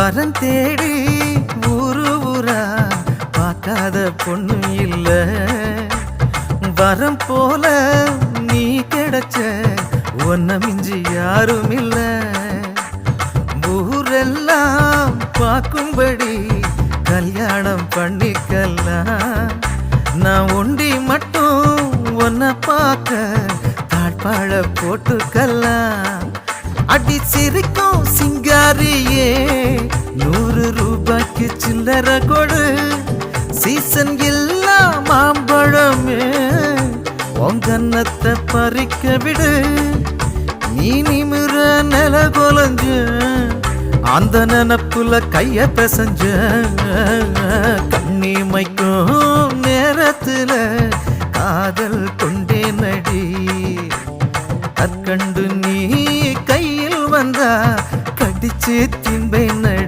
வரன் தேடி ஊரு ஊரா பார்க்காத பொண்ணு இல்ல வரம் போல நீ கிடைச்ச ஒன்ன மிஞ்சி யாரும் இல்ல ஊரெல்லாம் பார்க்கும்படி கல்யாணம் பண்ணிக்கலாம் நான் ஒண்டி மட்டும் ஒன்ன பார்க்க தாழ்பாழ போட்டுக்கலாம் அடி சிரிக்கும் சிங்காரியே 100 ரூபாய்க்கு சில்லற கொடு சீசன் இல்லா மாம்பழமே உங்கன்னத்தை பறிக்க விடு நீ நிமிர நில கொலஞ்ச அந்த நினப்புல கைய பிசைஞ்ச கண்ணிமைக்கும் நேரத்துல காதல் கொண்டே நடி கற்கண்டு நீ கையில் வந்தா கடிச்சு தின்பேன்